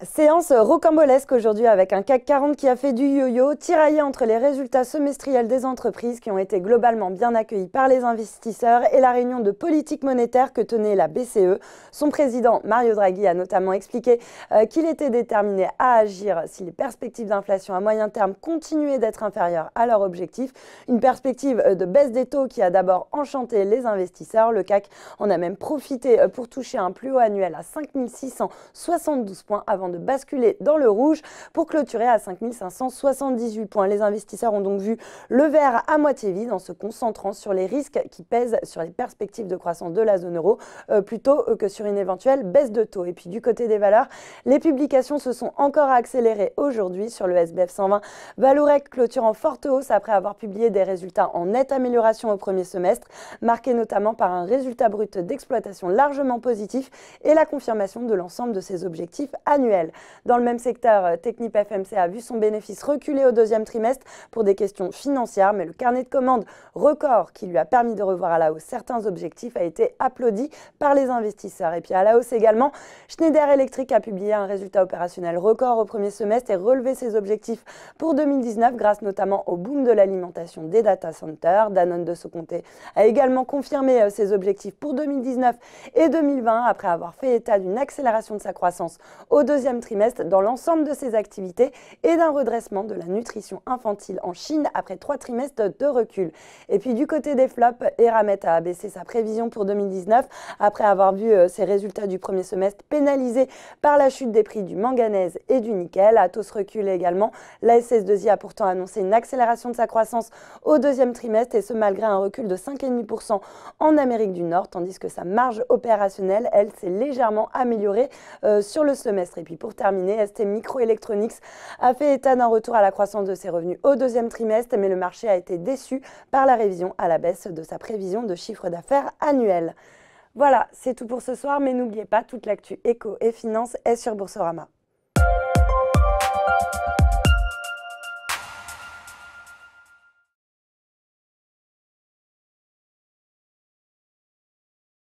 Séance rocambolesque aujourd'hui avec un CAC 40 qui a fait du yo-yo, tiraillé entre les résultats semestriels des entreprises qui ont été globalement bien accueillis par les investisseurs et la réunion de politique monétaire que tenait la BCE. Son président Mario Draghi a notamment expliqué qu'il était déterminé à agir si les perspectives d'inflation à moyen terme continuaient d'être inférieures à leur objectif. Une perspective de baisse des taux qui a d'abord enchanté les investisseurs. Le CAC en a même profité pour toucher un plus haut annuel à 5 672 points avant de basculer dans le rouge pour clôturer à 5 578 points. Les investisseurs ont donc vu le verre à moitié vide en se concentrant sur les risques qui pèsent sur les perspectives de croissance de la zone euro plutôt que sur une éventuelle baisse de taux. Et puis du côté des valeurs, les publications se sont encore accélérées aujourd'hui sur le SBF 120. Vallourec clôture en forte hausse après avoir publié des résultats en nette amélioration au premier semestre, marqués notamment par un résultat brut d'exploitation largement positif et la confirmation de l'ensemble de ses objectifs annuels. Dans le même secteur, TechnipFMC a vu son bénéfice reculer au deuxième trimestre pour des questions financières, mais le carnet de commandes record qui lui a permis de revoir à la hausse certains objectifs a été applaudi par les investisseurs. Et puis à la hausse également, Schneider Electric a publié un résultat opérationnel record au premier semestre et relevé ses objectifs pour 2019 grâce notamment au boom de l'alimentation des data centers. Danone de son côté a également confirmé ses objectifs pour 2019 et 2020 après avoir fait état d'une accélération de sa croissance au deuxième trimestre dans l'ensemble de ses activités et d'un redressement de la nutrition infantile en Chine après 3 trimestres de recul. Et puis du côté des flops, Eramet a abaissé sa prévision pour 2019 après avoir vu ses résultats du premier semestre pénalisés par la chute des prix du manganèse et du nickel. Atos recule également. La SS2I a pourtant annoncé une accélération de sa croissance au deuxième trimestre et ce malgré un recul de 5,5% en Amérique du Nord, tandis que sa marge opérationnelle, elle, s'est légèrement améliorée sur le semestre. Et puis pour terminer, ST Microelectronics a fait état d'un retour à la croissance de ses revenus au deuxième trimestre, mais le marché a été déçu par la révision à la baisse de sa prévision de chiffre d'affaires annuel. Voilà, c'est tout pour ce soir, mais n'oubliez pas, toute l'actu éco et finance est sur Boursorama.